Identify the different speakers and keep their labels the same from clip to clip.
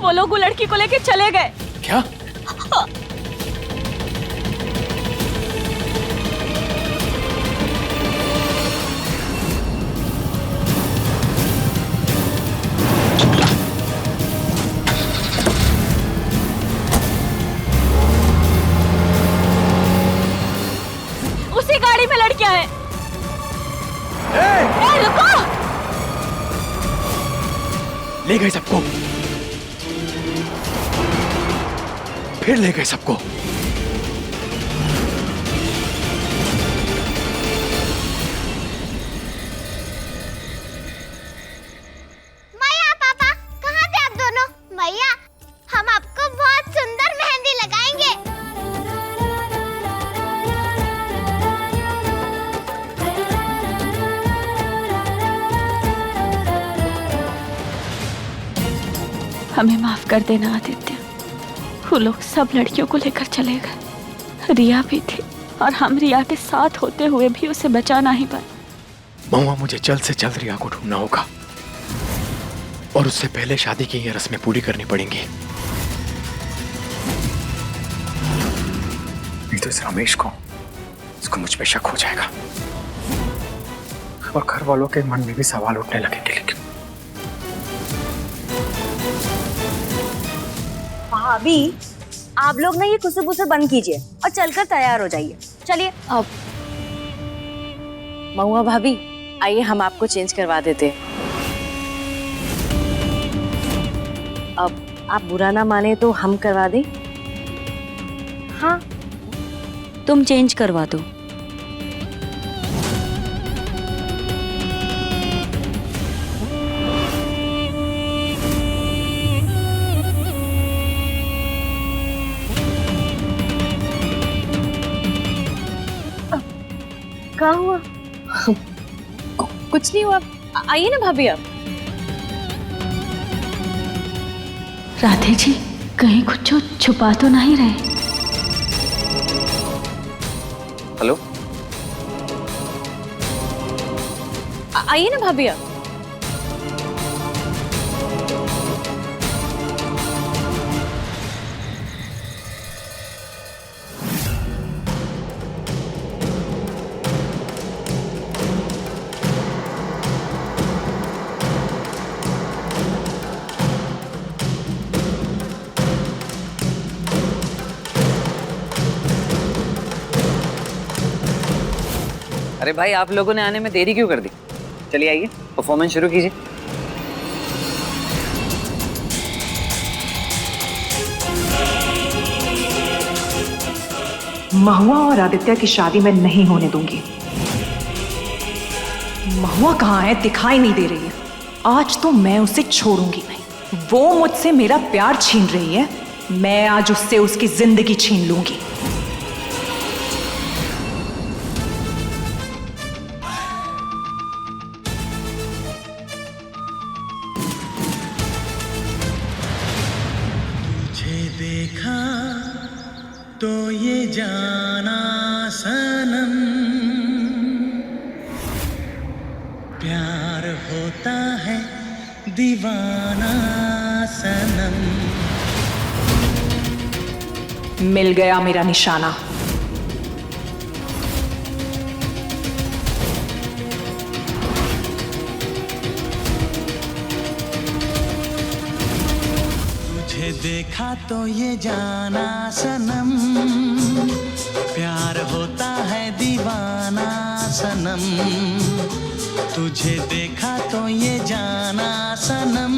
Speaker 1: वो लोग वो लड़की को लेके चले गए।
Speaker 2: क्या?
Speaker 1: उसी गाड़ी में लड़कियां हैं। ए, रुको!
Speaker 2: ले गए सबको, फिर ले गए सबको।
Speaker 3: मैया पापा, कहाँ थे आप दोनों? मैया, हम आपको बहुत सुंदर मेहंदी लगाएंगे।
Speaker 1: हमें माफ कर देना आदित्य, वो लोग सब लड़कियों को लेकर चले गए। रिया भी थी और हम रिया के साथ होते हुए भी उसे बचा नहीं पाए।
Speaker 2: महुआ, मुझे जल्द से जल्द रिया को ढूंढना होगा और उससे पहले शादी की ये रस्में पूरी करनी पड़ेंगी। नहीं तो इस रमेश को, इसको मुझ पे शक हो जाएगा और घर वालों के मन में भी सवाल उठने लगेंगे। लेकिन
Speaker 4: भाभी, आप लोग ना ये खुसुबुसु बंद कीजिए और चलकर तैयार हो जाइए। चलिए। अब महुआ भाभी, आइए हम आपको चेंज करवा देते हैं। अब आप बुरा ना माने तो हम करवा दें? हाँ, तुम चेंज करवा दो। क्या हुआ? कुछ नहीं हुआ। आइए ना भाभी आप।
Speaker 1: राधे जी, कहीं कुछ छुपा तो नहीं रहे?
Speaker 2: हेलो,
Speaker 4: आइए ना भाभी आप।
Speaker 5: अरे भाई, आप लोगों ने आने में देरी क्यों कर दी? चलिए आइए, परफॉर्मेंस शुरू कीजिए।
Speaker 6: महुआ और आदित्य की शादी मैं नहीं होने दूंगी। महुआ कहाँ है? दिखाई नहीं दे रही है। आज तो मैं उसे छोड़ूंगी नहीं। वो मुझसे मेरा प्यार छीन रही है, मैं आज उससे उसकी जिंदगी छीन लूंगी।
Speaker 7: देखा तो ये जाना सनम, प्यार होता है दीवाना सनम।
Speaker 6: मिल गया मेरा निशाना।
Speaker 7: देखा तो ये जाना सनम, प्यार होता है दीवाना सनम। तुझे देखा तो ये जाना सनम,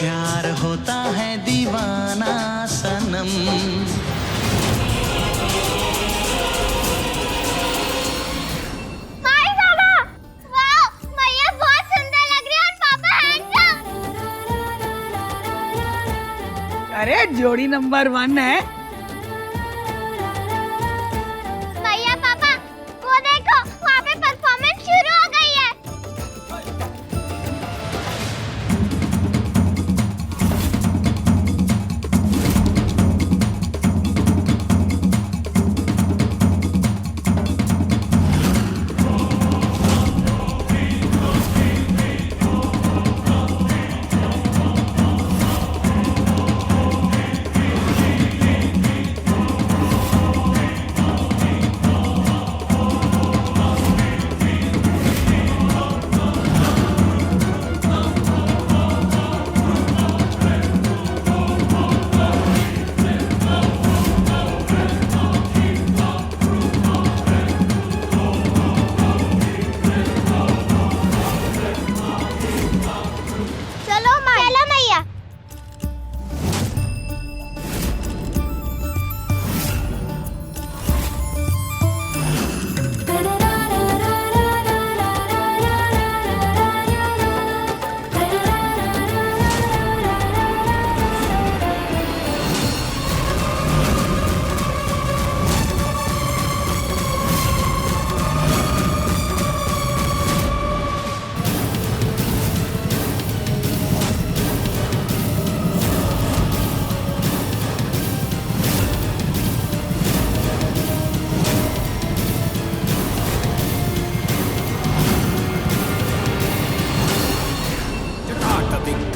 Speaker 7: प्यार होता है दीवाना सनम।
Speaker 8: अरे जोड़ी नंबर 1 है।
Speaker 3: भैया पापा, वो देखो, वहाँ पे परफॉर्मेंस शुरू हो गई है।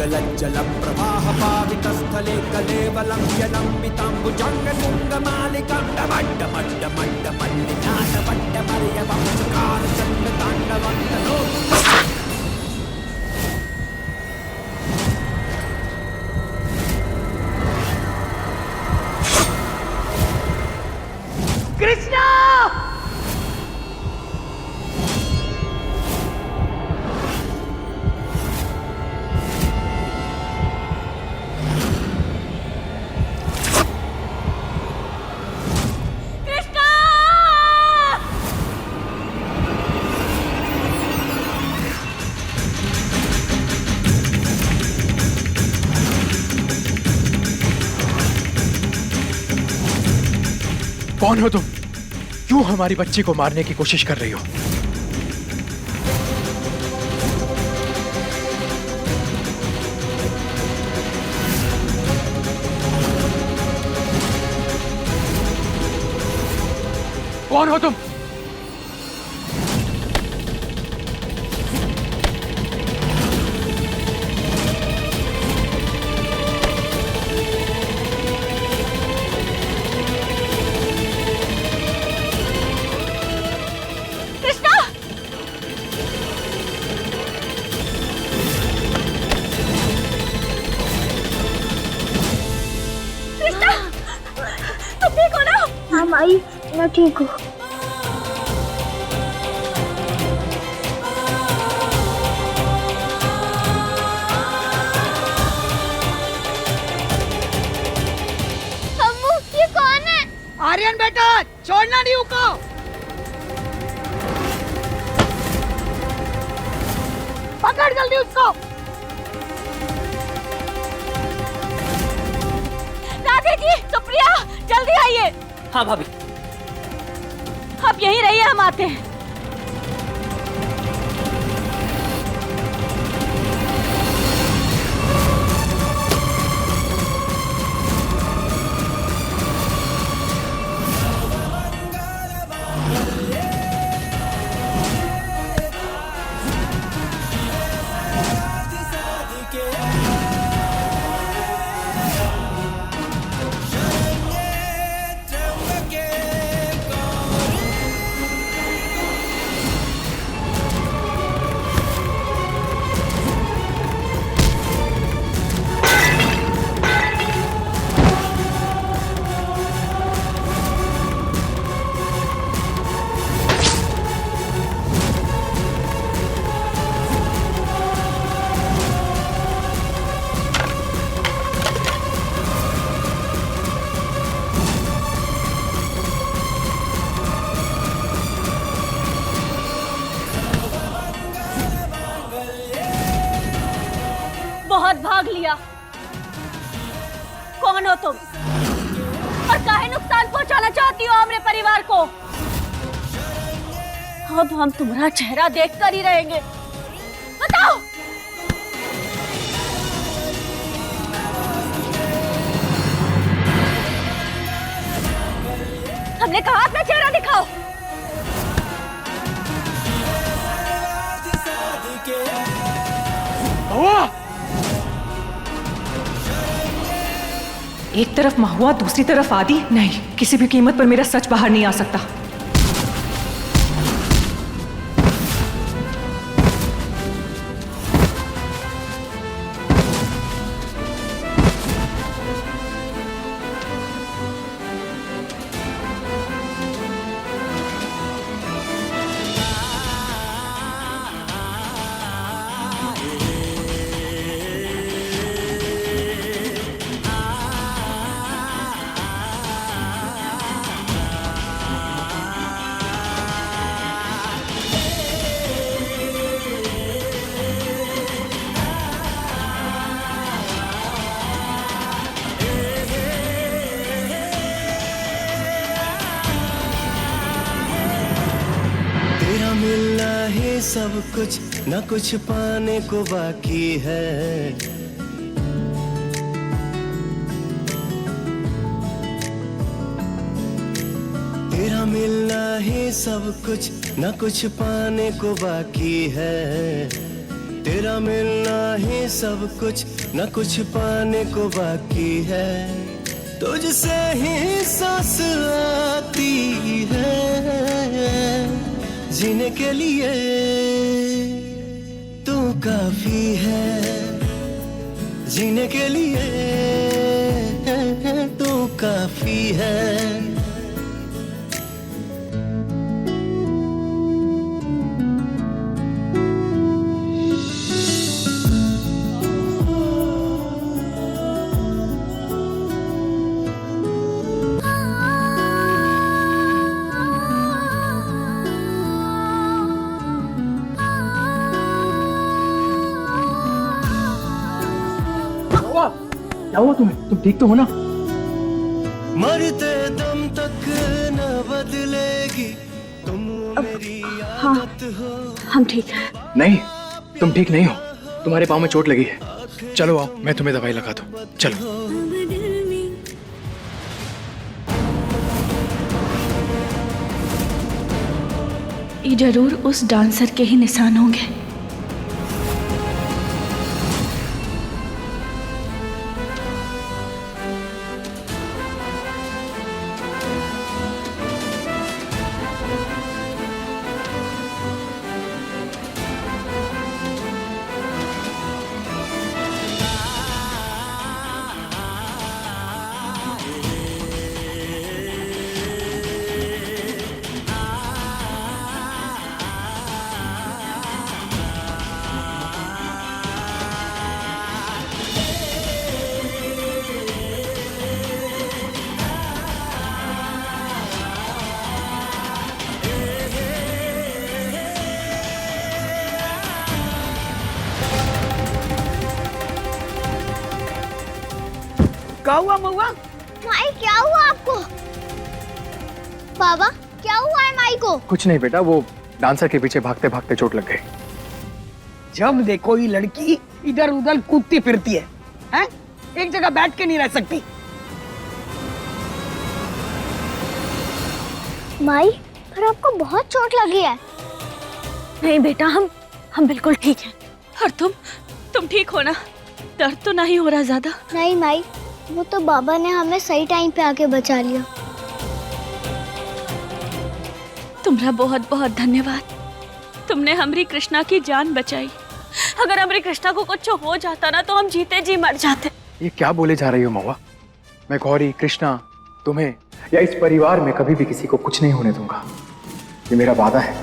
Speaker 9: जलज्जलं प्रवाह पावितस्थले कलेवलं यलम्बिताम्बुजङ्गतुङ्गमालिकां डमड्डमड्डमड्डमण्डिनाथवड्डमर्यवंशकारचण्डताण्डवन्तनो।
Speaker 8: कृष्णा!
Speaker 2: कौन हो तुम? क्यों हमारी बच्ची को मारने की कोशिश कर रही हो? कौन हो तुम?
Speaker 3: हाँ माई, मैं ठीक हूँ। अम्मू, ये कौन है?
Speaker 8: आर्यन बेटा, छोड़ना नहीं उसको। पकड़ जल्दी उसको।
Speaker 1: राधे जी, सुप्रिया, जल्दी आइए।
Speaker 5: हाँ भाभी।
Speaker 1: आप यहीं रहिए, हम आते हैं। बहुत भाग लिया। कौन हो तुम और काहे नुकसान पहुंचाना चाहती हो हमारे परिवार को? अब हम तुम्हारा चेहरा देखकर ही रहेंगे। बताओ। हमने कहा अपना चेहरा दिखाओ।
Speaker 6: एक तरफ महुआ, दूसरी तरफ आदि। नहीं, किसी भी कीमत पर मेरा सच बाहर नहीं आ सकता।
Speaker 7: मिलना ही सब कुछ, न कुछ पाने को बाकी है। तेरा मिलना ही सब कुछ, न कुछ पाने को बाकी है। तेरा मिलना ही सब कुछ, न कुछ पाने को बाकी है। तुझसे ही सांस आती है, जीने के लिए तू काफी है, जीने के लिए तू काफी है।
Speaker 2: क्या हुआ तुम्हें? तुम ठीक तो हो ना?
Speaker 7: मरते दम तक न बदलेगी तुम मेरी आदत हो।
Speaker 1: हम ठीक हैं।
Speaker 2: नहीं, तुम ठीक नहीं हो। तुम्हारे पाँव में चोट लगी है। चलो आओ, मैं तुम्हें दवाई लगा दूं। चलो।
Speaker 1: ये जरूर उस डांसर के ही निशान होंगे।
Speaker 8: क्या हुआ महुआ?
Speaker 3: माई क्या हुआ आपको? बाबा क्या हुआ है माई को?
Speaker 2: कुछ नहीं बेटा, वो डांसर के पीछे भागते भागते चोट लग गई।
Speaker 8: जब देखो ये लड़की इधर उधर कूदती फिरती है, हैं? एक जगह बैठ के नहीं रह सकती।
Speaker 3: माई पर आपको बहुत चोट लगी है।
Speaker 1: नहीं बेटा, हम बिल्कुल ठीक हैं। और तुम ठीक हो ना? दर्द तो नहीं हो रहा ज्यादा?
Speaker 3: नहीं माई, वो तो बाबा ने हमें सही टाइम पे आके बचा लिया।
Speaker 1: तुम्हारा बहुत बहुत धन्यवाद। तुमने हमारी कृष्णा की जान बचाई। अगर हमारी कृष्णा को कुछ हो जाता ना तो हम जीते जी मर जाते।
Speaker 2: ये क्या बोले जा रही हो महुआ? मैं गौरी, कृष्णा, तुम्हें या इस परिवार में कभी भी किसी को कुछ नहीं होने दूंगा। ये मेरा वादा है।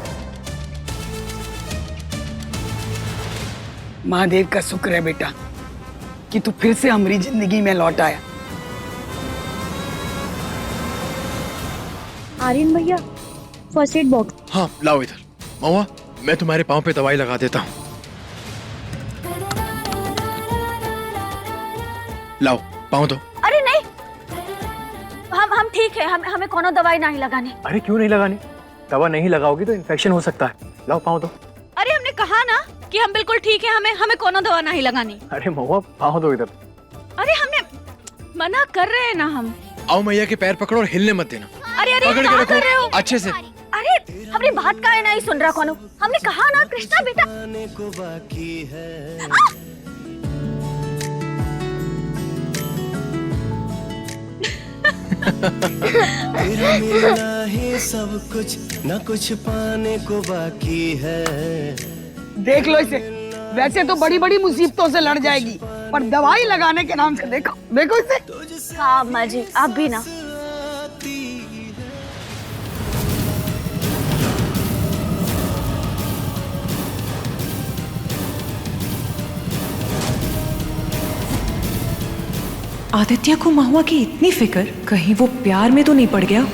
Speaker 8: महादेव का शुक्र है बेटा कि तू फिर से हमारी जिंदगी में लौट आया।
Speaker 4: आर्यन भैया, फर्स्ट एड बॉक्स।
Speaker 2: हाँ लाओ इधर। महुआ, मैं तुम्हारे पाँव पे दवाई लगा देता हूँ। लाओ, पाँव दो।
Speaker 1: अरे नहीं, हम ठीक है। हमें कोनो दवाई नहीं लगानी।
Speaker 2: अरे क्यों नहीं लगानी? दवा नहीं लगाओगी तो इन्फेक्शन हो सकता है। लाओ, पाँव दो।
Speaker 1: अरे हमने कहा ना कि हम बिल्कुल ठीक है, हमें कोनो दवा नहीं लगानी।
Speaker 2: अरे महुआ, पाँव दो इधर।
Speaker 1: अरे हमने मना कर रहे हैं ना हम।
Speaker 2: आओ, मैया के पैर पकड़ो और हिलने मत देना।
Speaker 1: अरे
Speaker 2: पकड़ के
Speaker 1: कर रहे हो
Speaker 2: रखो अच्छे से।
Speaker 1: अरे हमारी बात का है नहीं सुन रहा कोनो। हमने कहा ना कृष्णा बेटा।
Speaker 7: पाने को बाकी है। तेरा मिलना ही सब कुछ, न कुछ पाने को बाकी है।
Speaker 8: देख लो इसे, वैसे तो बड़ी बड़ी मुसीबतों से लड़ जाएगी, पर दवाई लगाने के नाम से देखो देखो इसे।
Speaker 1: हाँ अम्मा जी, आप भी ना।
Speaker 6: आदित्य को महुआ की इतनी फिक्र, कहीं वो प्यार में तो नहीं पड़ गया?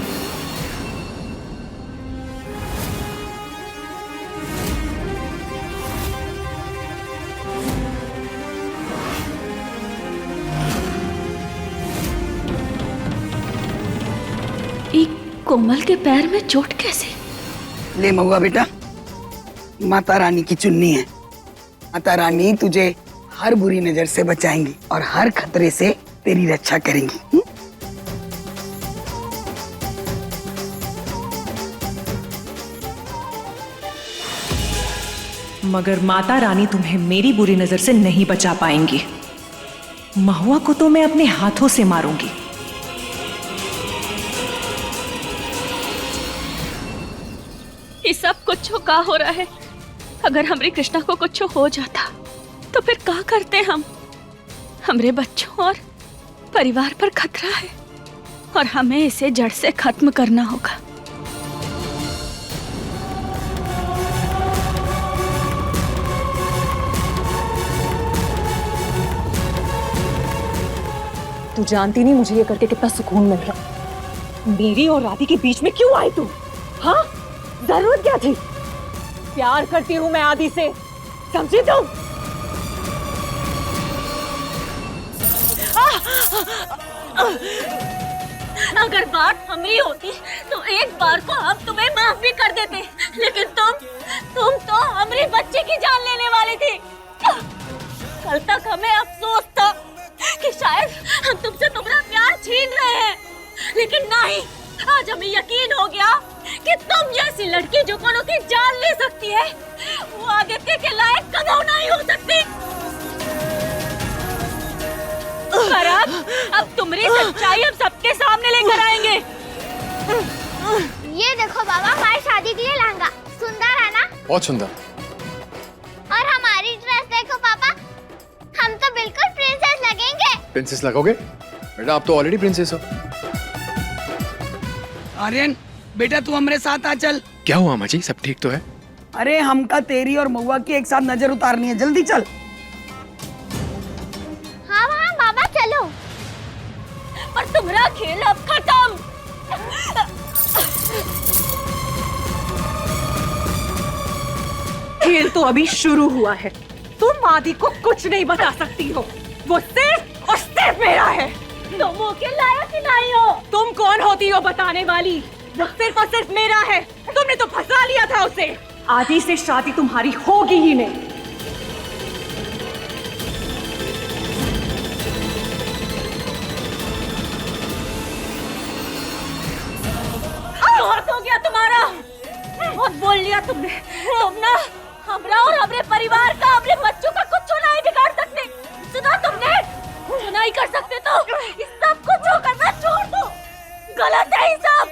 Speaker 1: कोमल के पैर में चोट कैसे?
Speaker 8: ले महुआ बेटा, माता रानी की चुन्नी है। माता रानी तुझे हर बुरी नजर से बचाएंगी और हर खतरे से तेरी रक्षा करेंगी।
Speaker 6: मगर माता रानी तुम्हें मेरी बुरी नजर से नहीं बचा पाएंगी। महुआ को तो मैं अपने हाथों से मारूंगी।
Speaker 1: ये सब कुछ का हो रहा है। अगर हमरे कृष्णा को कुछ हो जाता तो फिर क्या करते हम? हमरे बच्चों और परिवार पर खतरा है और हमें इसे जड़ से खत्म करना होगा।
Speaker 6: तू जानती नहीं मुझे ये करके कितना सुकून मिल रहा। मेरी और राधी के बीच में क्यों आई तू? हाँ, जरूरत क्या थी? प्यार करती हूँ मैं आदि से, समझी तुम?
Speaker 1: अगर बात हमें होती तो एक बार को हम तुम्हें माफ भी कर देते, लेकिन तुम तो हमारे बच्चे की जान लेने वाली थी। कल तक हमें अफसोस था कि शायद हम तुमसे तुम्हारा प्यार छीन रहे हैं, लेकिन नहीं, आज हमें यकीन हो गया कि तुम जैसी लड़की जो कोनो की जान ले सकती है, वो आदित्य के लायक कभी नहीं हो सकती। पर अब तुम्हारी सच्चाई हम सबके सामने लेकर आएंगे।
Speaker 3: ये देखो बाबा, हमारी शादी के लिए लहंगा सुंदर है ना?
Speaker 2: बहुत सुंदर।
Speaker 3: और हमारी ड्रेस देखो पापा, हम तो बिल्कुल प्रिंसेस लगेंगे।
Speaker 2: प्रिंसेस लगोगे? बेटा आप तो ऑलरेडी प्रिंसेस हो।
Speaker 8: आर्यन बेटा तू हमारे साथ आ चल।
Speaker 2: क्या हुआ अम्मा जी, सब ठीक तो है?
Speaker 8: अरे हमका तेरी और महुआ की एक साथ नजर उतारनी है, जल्दी चल।
Speaker 3: हाँ हाँ बाबा चलो।
Speaker 1: पर तुम्हारा खेल अब खत्म।
Speaker 6: खेल तो अभी शुरू हुआ है। तुम आदि को कुछ नहीं बता सकती हो, वो सिर्फ और सिर्फ मेरा है।
Speaker 1: तुम वो के लायक ही नहीं हो।
Speaker 6: तुम कौन होती हो बताने वाली? वो सिर्फ और सिर्फ मेरा है। तुमने तो फंसा लिया था उसे। आदि से शादी तुम्हारी होगी ही नहीं।
Speaker 1: बहुत हो गया तुम्हारा, बहुत बोल लिया तुमने। तुम ना हमरा और हमारे परिवार का, अपने बच्चों का कुछ नहीं बिगाड़ सकते। सुना तुमने? नहीं कर सकते तो इस सब कुछ करना छोड़ दो। गलत है ये सब।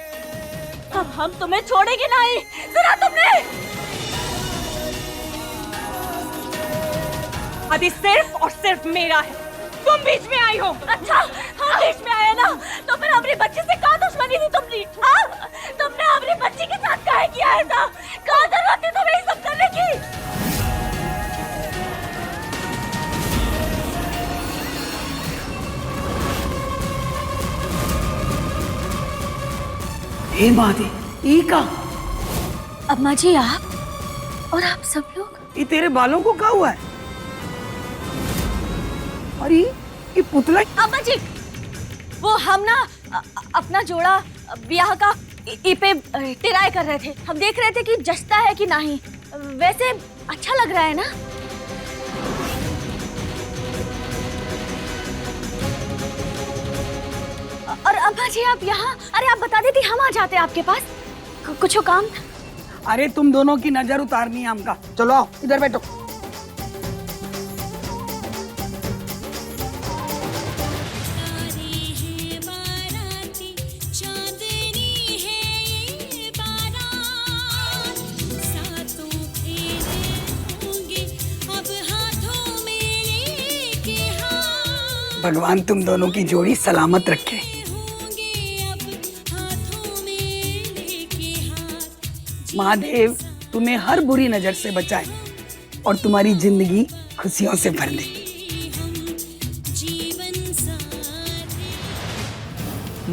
Speaker 1: अब हम तुम्हें छोड़ेंगे नहीं। सुना तुमने?
Speaker 6: आदि सिर्फ और सिर्फ मेरा है। तुम बीच में आई हो।
Speaker 1: अच्छा, हम बीच में आए ना, तो फिर हमारे बच्चे से क्या दुश्मनी थी तुमने? हाँ, तुमने हमारे बच्चे के साथ क्या किया ऐसा? क्या जरूरत थी तुम्हें ये सब करने की?
Speaker 8: ए मादी, ई का?
Speaker 1: अम्मा जी आप और आप सब लोग?
Speaker 8: ये तेरे बालों को क्या हुआ है? अरे ये पुतला।
Speaker 1: अम्मा जी, वो हम ना अपना जोड़ा ब्याह का पे टिराई कर रहे थे। हम देख रहे थे कि जचता है कि नहीं। वैसे अच्छा लग रहा है ना? और अम्मा जी आप यहाँ? अरे आप बता देती हम आ जाते आपके पास, कुछ काम।
Speaker 8: अरे तुम दोनों की नजर उतारनी है हमका। चलो आओ इधर बैठो। भगवान तुम दोनों की जोड़ी सलामत रखे। महादेव तुम्हें हर बुरी नजर से बचाए और तुम्हारी जिंदगी खुशियों से भर दे।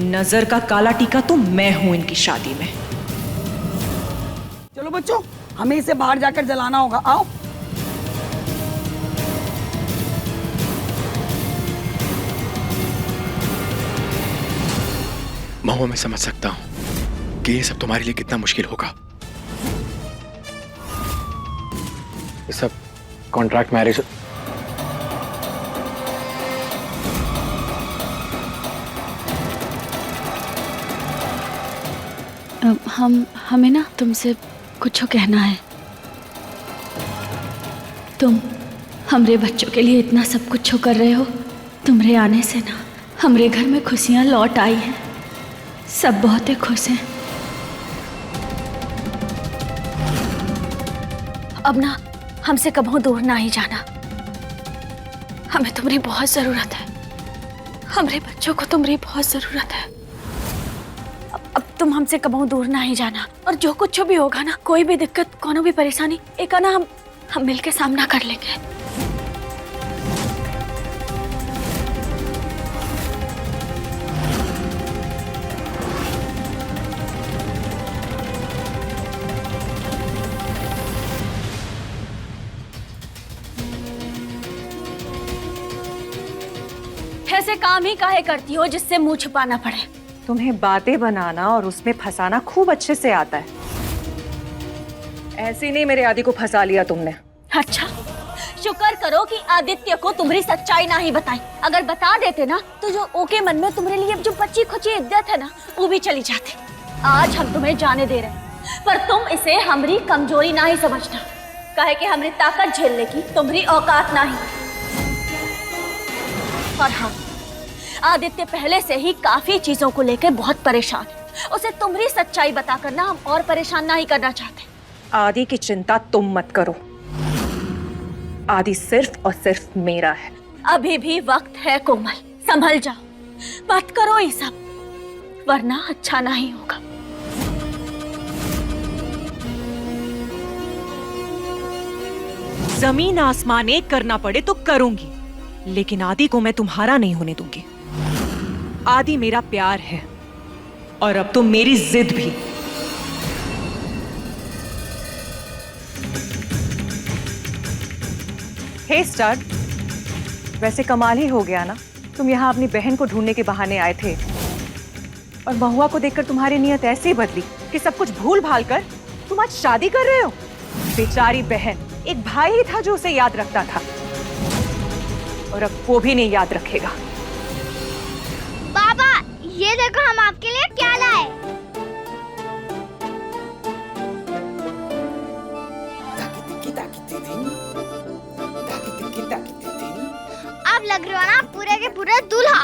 Speaker 6: नजर का काला टीका तो मैं हूं इनकी शादी में।
Speaker 8: चलो बच्चों, हमें इसे बाहर जाकर जलाना होगा। आओ।
Speaker 2: महुआ मैं समझ सकता हूं कि ये सब तुम्हारे लिए कितना मुश्किल होगा। ये सब कॉन्ट्रैक्ट मैरिज।
Speaker 1: हमें ना तुमसे कुछ कहना है। तुम हमरे बच्चों के लिए इतना सब कुछ कर रहे हो। तुम्हारे आने से ना हमरे घर में खुशियाँ लौट आई हैं। सब बहुत ही खुश हैं। अब ना हमसे कभी दूर ना ही जाना। हमें तुम्हारी बहुत ज़रूरत है। हमारे बच्चों को तुम्हारी बहुत ज़रूरत है। अब तुम हमसे कभी दूर ना ही जाना। और जो कुछ भी होगा ना, कोई भी दिक्कत, कोनो भी परेशानी, एक ना हम मिलके सामना कर लेंगे। ऐसे काम ही काहे करती हो जिससे मुंह छुपाना पड़े?
Speaker 6: तुम्हें बातें बनाना और उसमें फंसाना खूब अच्छे से आता है। ऐसे नहीं मेरे आदि को फंसा लिया तुमने।
Speaker 1: अच्छा, शुक्र करो कि आदित्य को तुम्हारी सच्चाई ना ही बताई। अगर बता देते ना तो जो ओके मन में तुम्हारे लिए जो बची खुची इज्जत है ना, वो भी चली जाती। आज हम तुम्हें जाने दे रहे हैं, पर तुम इसे हमारी कमजोरी ना ही समझना। काहे कि हमारी ताकत झेलने की तुम्हारी औकात ना ही। और हाँ, आदित्य पहले से ही काफी चीजों को लेकर बहुत परेशान है। उसे तुम्हारी सच्चाई बताकर ना हम और परेशान ना ही करना चाहते।
Speaker 6: आदि की चिंता तुम मत करो। आदि सिर्फ और सिर्फ मेरा है।
Speaker 1: अभी भी वक्त है कोमल, संभल जाओ, मत करो ये सब, वरना अच्छा नहीं होगा।
Speaker 6: जमीन आसमान एक करना पड़े तो करूंगी, लेकिन आदि को मैं तुम्हारा नहीं होने दूंगी। आदि मेरा प्यार है और अब तो मेरी जिद भी। हे स्टार, वैसे कमाल ही हो गया ना, तुम यहाँ अपनी बहन को ढूंढने के बहाने आए थे और महुआ को देखकर तुम्हारी नीयत ऐसे ही बदली कि सब कुछ भूल भाल कर तुम आज शादी कर रहे हो। बेचारी बहन, एक भाई ही था जो उसे याद रखता था और अब वो भी नहीं याद रखेगा।
Speaker 3: बाबा, ये देखो हम आपके लिए क्या लाए। अब लग रहा ना पूरे के पूरे दूल्हा।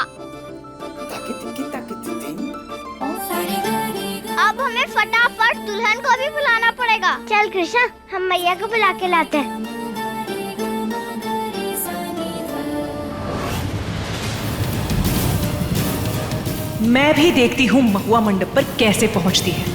Speaker 3: अब हमें फटाफट दुल्हन को भी बुलाना पड़ेगा। चल कृष्णा, हम मैया को बुला के लाते हैं।
Speaker 6: मैं भी देखती हूँ महुआ मंडप पर कैसे पहुंचती है।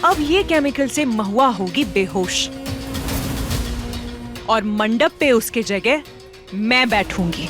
Speaker 6: अब ये केमिकल से महुआ होगी बेहोश और मंडप पे उसके जगह मैं बैठूंगी।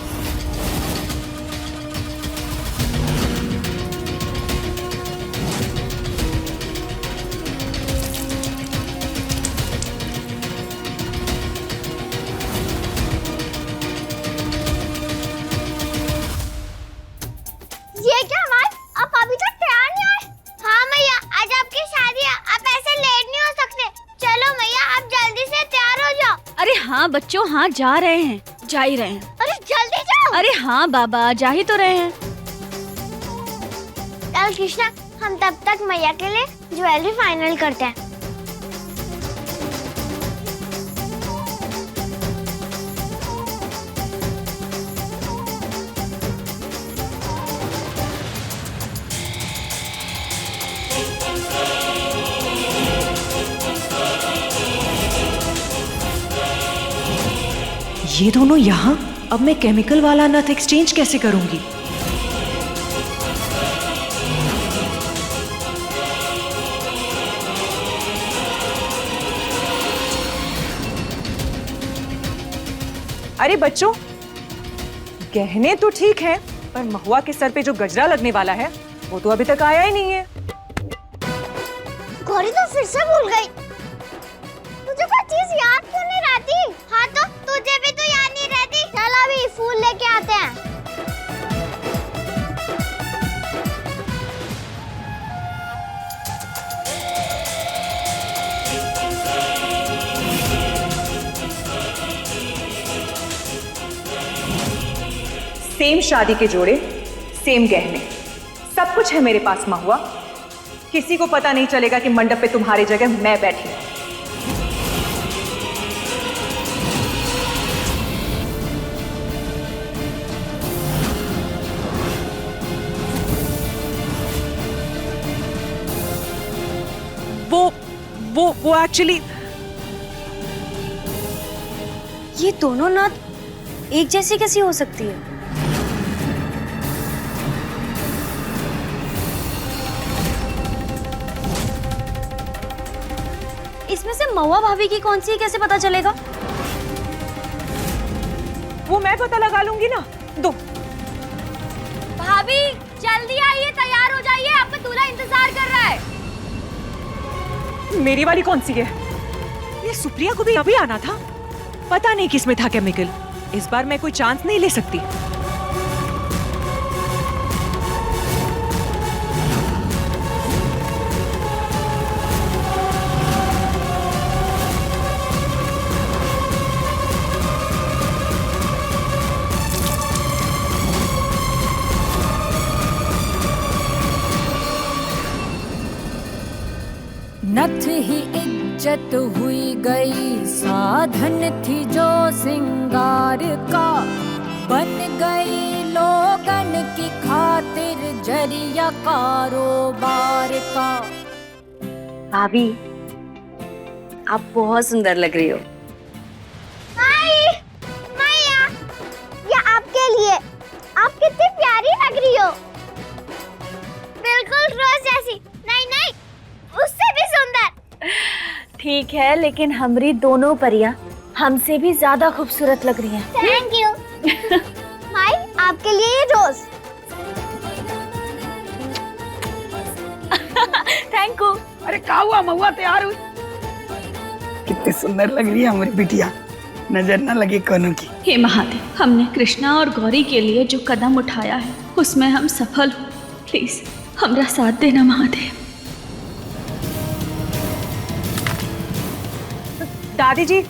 Speaker 3: ये क्या हमारे, आप अभी तक तैयार नहीं आए? हाँ मैया, आज आपकी शादी है, आप ऐसे लेट नहीं हो सकते। चलो मैया, आप जल्दी से तैयार हो जाओ।
Speaker 1: अरे हाँ बच्चों, हाँ जा रहे हैं, जा ही रहे हैं।
Speaker 3: अरे जल्दी जाओ।
Speaker 1: अरे हाँ बाबा, जा ही तो रहे हैं।
Speaker 3: चल कृष्णा, हम तब तक मैया के लिए ज्वेलरी फाइनल करते हैं।
Speaker 6: ये दोनों यहाँ? अब मैं केमिकल वाला नथ एक्सचेंज कैसे करूंगी? अरे बच्चों, गहने तो ठीक हैं, पर महुआ के सर पे जो गजरा लगने वाला है वो तो अभी तक आया ही नहीं है।
Speaker 3: गौरी तो फिर से भूल गई। तुझे कोई चीज याद क्यों नहीं रहती? हाँ तो तुझे भी तो याद नहीं रहती। चल अभी फूल लेके आते हैं।
Speaker 6: सेम शादी के जोड़े, सेम गहने, सब कुछ है मेरे पास महुआ। किसी को पता नहीं चलेगा कि मंडप पे तुम्हारी जगह मैं बैठी हूं। वो एक्चुअली
Speaker 4: ये दोनों नात एक जैसी कैसी हो सकती है? इसमें से महुआ भाभी की कौन सी है कैसे पता चलेगा?
Speaker 6: वो मैं पता लगा लूंगी ना। दो।
Speaker 1: भाभी जल्दी आइए, तैयार हो जाइए, आपका दूल्हा इंतजार कर रहा है।
Speaker 6: मेरी वाली कौन सी है? ये सुप्रिया को भी अभी आना था। पता नहीं किसमें था केमिकल। इस बार मैं कोई चांस नहीं ले सकती।
Speaker 10: नथ ही इज्जत हुई गई, साधन थी जो सिंगार का, बन गई लोगन की खातिर जरिया कारोबार का।
Speaker 4: भाभी आप बहुत सुंदर लग रही हो।
Speaker 3: मैया, ये आपके लिए। आप कितनी प्यारी लग रही हो, बिल्कुल रोज जैसी। नहीं नहीं, उससे भी सुंदर।
Speaker 1: ठीक है, लेकिन हमारी दोनों परियां हमसे भी ज्यादा खूबसूरत लग रही हैं।
Speaker 3: Thank you. माई, आपके लिए ये रोज।
Speaker 1: Thank you.
Speaker 8: अरे क्या हुआ महुआ, तैयार हुई? कितनी सुंदर लग रही है हमारी बिटिया, नजर ना लगे कोनो की।
Speaker 1: हे महादेव, हमने कृष्णा और गौरी के लिए जो कदम उठाया है उसमें हम सफल हो। प्लीज हमारा साथ देना महादेव।
Speaker 6: दादी जी,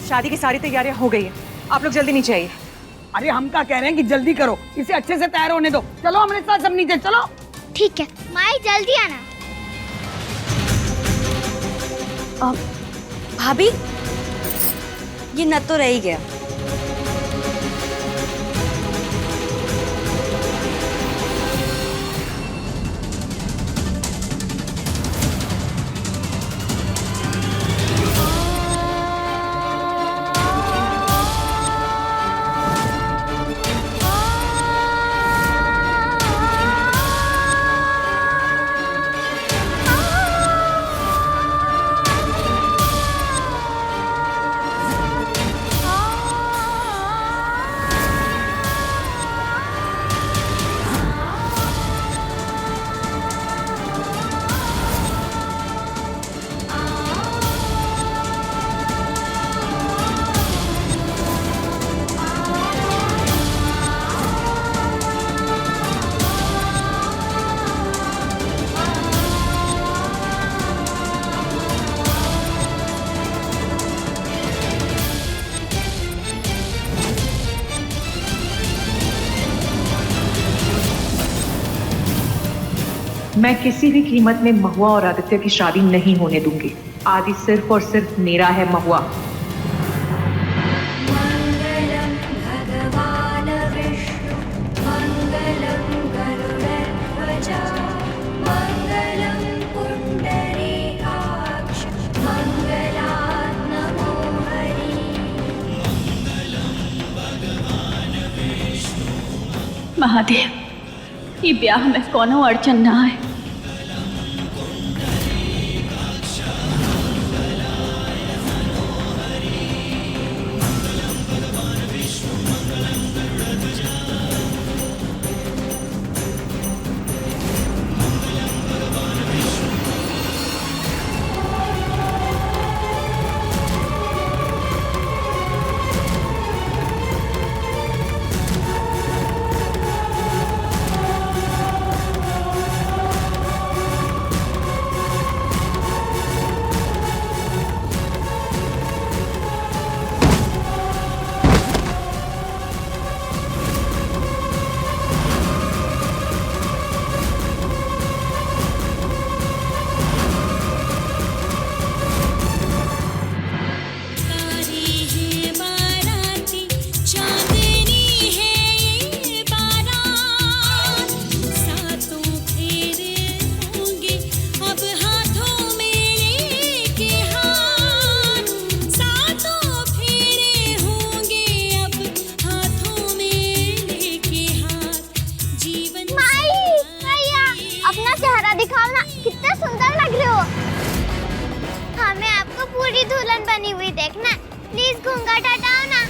Speaker 6: शादी की सारी तैयारियां हो गई है, आप लोग जल्दी नीचे आइए।
Speaker 8: अरे हम क्या कह रहे हैं कि जल्दी करो, इसे अच्छे से तैयार होने दो। चलो हमारे साथ सब नीचे चलो।
Speaker 3: ठीक है माई, जल्दी आना।
Speaker 4: भाभी ये नत तो रह ही गया।
Speaker 6: मैं किसी भी कीमत में महुआ और आदित्य की शादी नहीं होने दूंगी। आदि सिर्फ और सिर्फ मेरा है महुआ।
Speaker 10: मंगलम भगवान विष्णु, मंगलम गरुड़ध्वज, मंगलम पुंडरीकाक्ष, मंगलात् नमो हरि।
Speaker 1: महादेव, ये ब्याह में कोनो अड़चन ना है।
Speaker 3: हटाओ ना।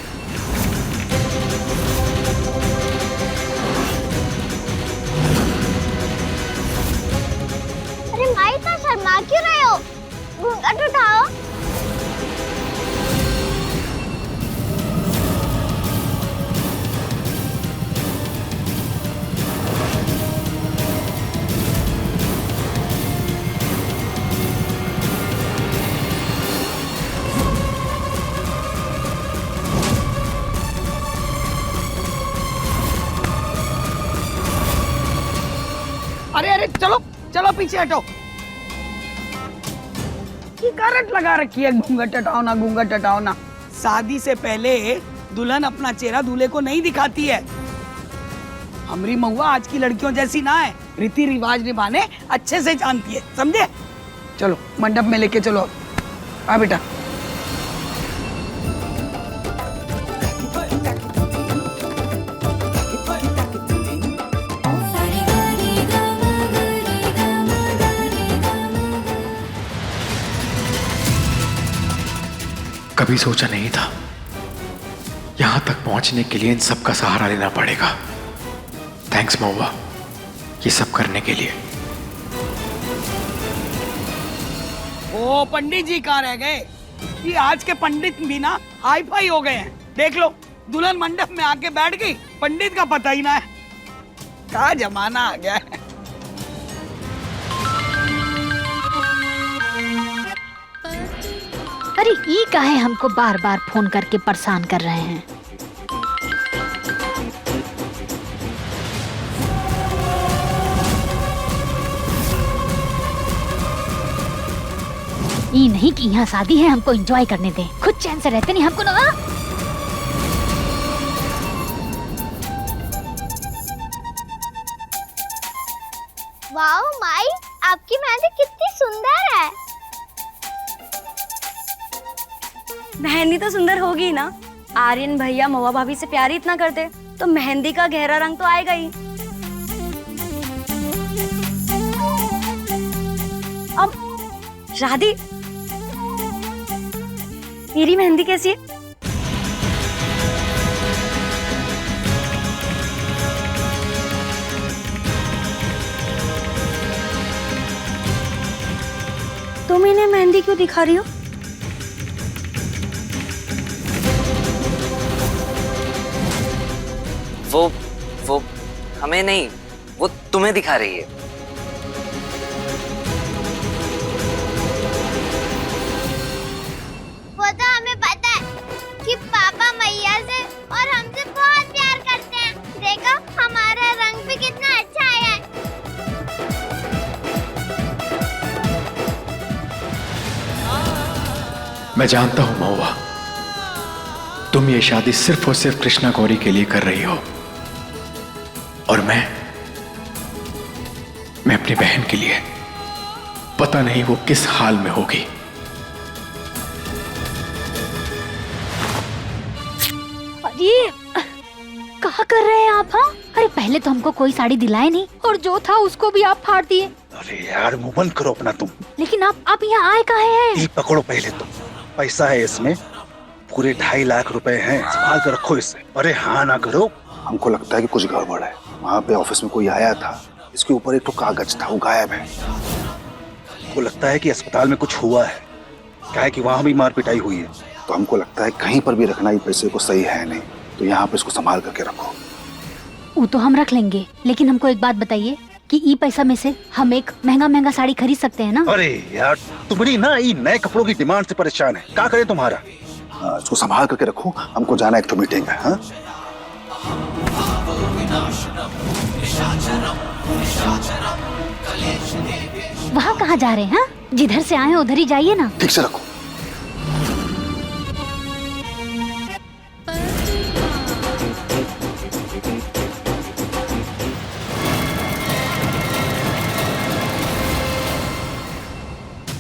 Speaker 3: अरे माई तो शर्मा क्यों रहे हो? घूंघट उठाओ।
Speaker 8: अरे अरे चलो चलो पीछे हटो। की करंट लगा रखी है, घूंघट हटाओ ना, घूंघट हटाओ ना। शादी से पहले दुल्हन अपना चेहरा दूल्हे को नहीं दिखाती है। हमारी महुआ आज की लड़कियों जैसी ना है, रीति रिवाज निभाने अच्छे से जानती है, समझे? चलो मंडप में लेके चलो। आ बेटा।
Speaker 2: कभी सोचा नहीं था यहां तक पहुंचने के लिए इन सब का सहारा लेना पड़ेगा। थैंक्स महुआ, ये सब करने के लिए।
Speaker 8: ओ पंडित जी कहाँ रह गए? ये आज के पंडित भी ना हाई फाई हो गए हैं। देख लो दुल्हन मंडप में आके बैठ गई, पंडित का पता ही ना है। क्या जमाना आ गया है।
Speaker 11: अरे ये काहे हमको बार बार फोन करके परेशान कर रहे हैं? ये नहीं कि यहाँ शादी है, हमको एंजॉय करने दें, खुद चैन से रहते नहीं हमको ना।
Speaker 3: वाओ माई, आपकी मेहंदी कितनी सुंदर है।
Speaker 4: मेहंदी तो सुंदर होगी ना। आर्यन भैया महुआ भाभी से प्यार ही इतना करते तो मेहंदी का गहरा रंग तो आएगा ही। अब राधी, मेरी मेहंदी कैसी है? तुम इन्हें मेहंदी क्यों दिखा रही हो?
Speaker 5: वो हमें नहीं, वो तुम्हें दिखा रही है।
Speaker 3: वो तो हमें पता है कि पापा मैया से और हमसे बहुत प्यार करते हैं। देखो हमारा रंग भी कितना अच्छा आया है।
Speaker 2: मैं जानता हूं महुआ, तुम ये शादी सिर्फ और सिर्फ कृष्णा गौरी के लिए कर रही हो, और मैं अपनी बहन के लिए। पता नहीं वो किस हाल में होगी।
Speaker 11: अरे कहा कर रहे हैं आप? हाँ, अरे पहले तो हमको कोई साड़ी दिलाए नहीं, और जो था उसको भी आप फाड़ दिए।
Speaker 12: अरे यार मुंह बंद करो अपना तुम।
Speaker 11: लेकिन आप यहाँ आए काहे हैं?
Speaker 12: ये पकड़ो पहले तुम। पैसा है इसमें, पूरे 2.5 लाख रुपए हैं, संभाल कर रखो इसे। अरे हाँ ना करो।
Speaker 13: हमको लगता है कि कुछ गड़बड़ है। वहाँ पे ऑफिस में कोई आया था, इसके ऊपर एक तो कागज था, वो गायब है।
Speaker 12: हमको लगता है कि अस्पताल में कुछ हुआ है, क्या है कि वहाँ भी मार पिटाई हुई है।
Speaker 13: तो हमको लगता है कहीं पर भी रखना ही पैसे को सही है नहीं, तो यहाँ पे इसको संभाल करके रखो।
Speaker 11: वो तो हम रख लेंगे, लेकिन हमको एक बात बताइए कि ई पैसा में से हम एक महंगा साड़ी खरीद सकते हैं ना?
Speaker 12: अरे यार तुम्हारी ना ये नए कपड़ों की डिमांड से परेशान है, क्या करे तुम्हारा।
Speaker 13: इसको संभाल करके रखो, हमको जाना एक तो मीटिंग है। हाँ?
Speaker 11: वहाँ कहाँ जा रहे हैं? हाँ? जिधर से आए उधर ही जाइए ना।
Speaker 13: ठीक से रखो।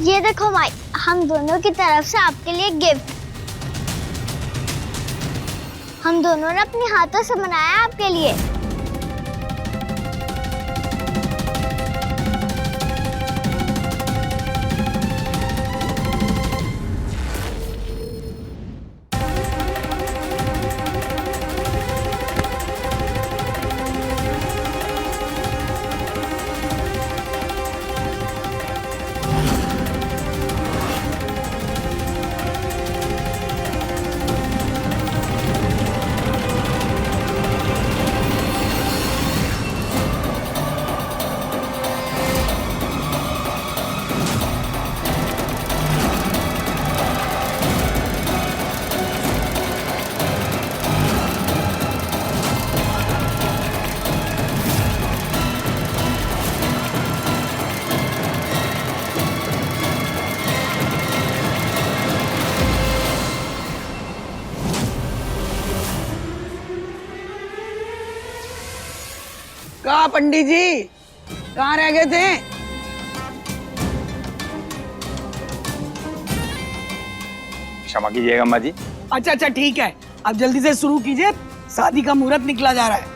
Speaker 3: ये देखो माई, हम दोनों की तरफ से आपके लिए गिफ्ट। हम दोनों ने अपने हाथों से बनाया आपके लिए।
Speaker 8: कहा पंडित जी, कहाँ रह गए थे?
Speaker 2: क्षमा कीजिएगा अम्मा जी।
Speaker 8: अच्छा अच्छा ठीक है, अब जल्दी से शुरू कीजिए, शादी का मुहूर्त निकला जा रहा है।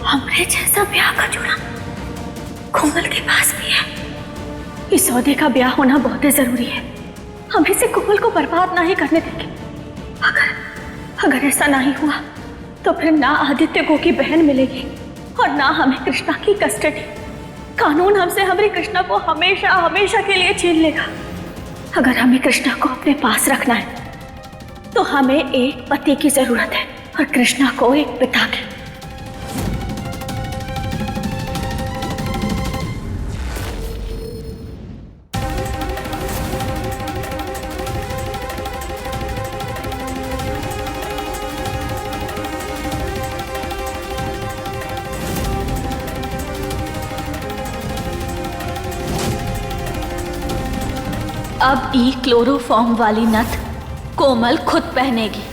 Speaker 1: हमरे जैसा ब्याह का जोड़ा कोमल के पास भी है। इस सौदे का ब्याह होना बहुत ही जरूरी है। हम इसे कोमल को बर्बाद नहीं करने देंगे। अगर ऐसा नहीं हुआ तो फिर ना आदित्य को की बहन मिलेगी और ना हमें कृष्णा की कस्टडी। कानून हमसे हमारी कृष्णा को हमेशा हमेशा के लिए छीन लेगा। अगर हमें कृष्णा को अपने पास रखना है तो हमें एक पति की जरूरत है और कृष्णा को एक पिता की। अब ई क्लोरोफॉर्म वाली नथ कोमल खुद पहनेगी।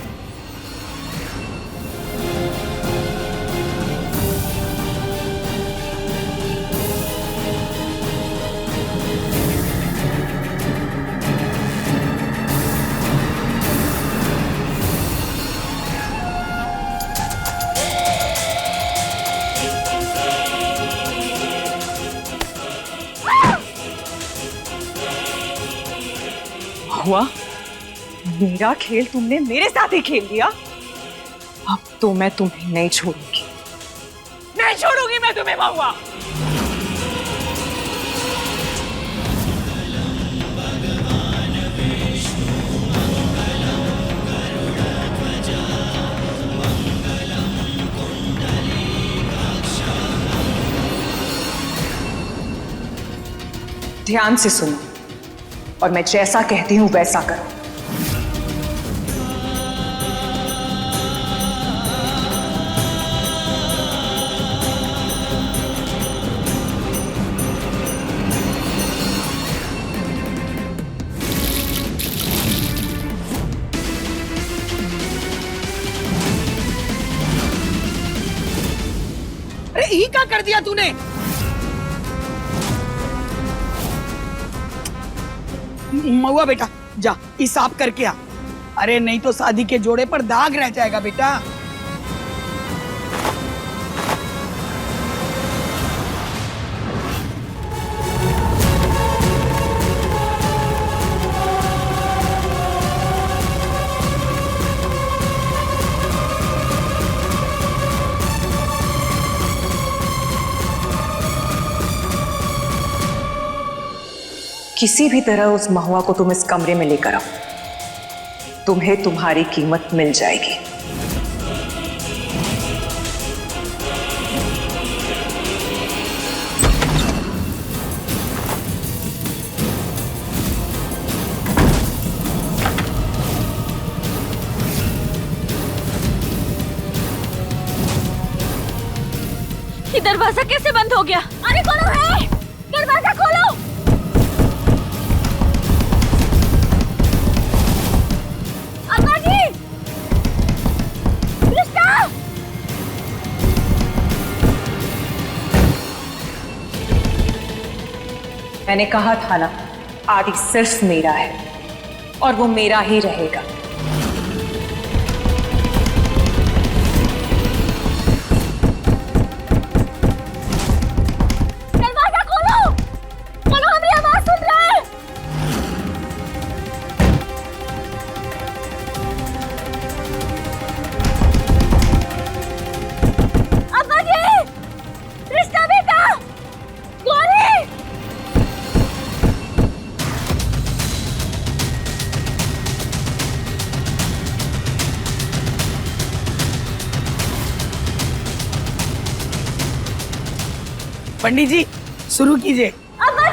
Speaker 6: हुआ मेरा खेल तुमने मेरे साथ ही खेल लिया। अब तो मैं तुम्हें नहीं छोड़ूंगी, नहीं छोड़ूंगी मैं तुम्हें महुआ। ध्यान से सुनो और मैं जैसा कहती हूं वैसा करो।
Speaker 8: अरे ये क्या कर दिया तूने? महुआ बेटा जा इस साफ करके आ। अरे नहीं तो शादी के जोड़े पर दाग रह जाएगा बेटा।
Speaker 6: किसी भी तरह उस महुआ को तुम इस कमरे में लेकर आओ, तुम्हें तुम्हारी कीमत मिल जाएगी।
Speaker 1: ये दरवाजा कैसे बंद हो गया? अरे कौन है? दरवाजा खोलो। अम्मा जी, कृष्णा!
Speaker 6: मैंने कहा था ना, आदि सिर्फ मेरा है और वो मेरा ही रहेगा।
Speaker 8: पंडित जी शुरू कीजिए।
Speaker 1: अम्मा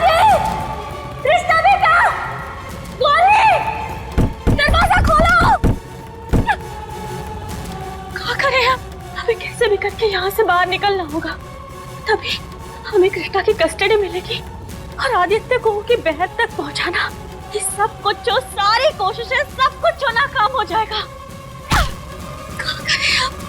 Speaker 1: कैसे भी करके यहाँ से बाहर निकलना होगा, तभी हमें कृष्णा की कस्टडी मिलेगी और आदित्य को उनकी बहन तक पहुँचाना, ये सब कुछ जो सारी कोशिशें सब कुछ जो नाकाम हो जाएगा। क्या करें अब?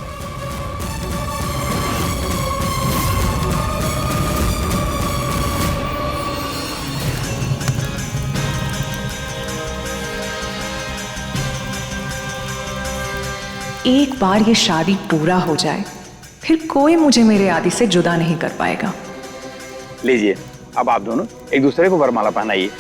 Speaker 6: एक बार ये शादी पूरा हो जाए, फिर कोई मुझे मेरे आदि से जुदा नहीं कर पाएगा।
Speaker 2: लीजिए, अब आप दोनों एक दूसरे को वरमाला पहनाइए।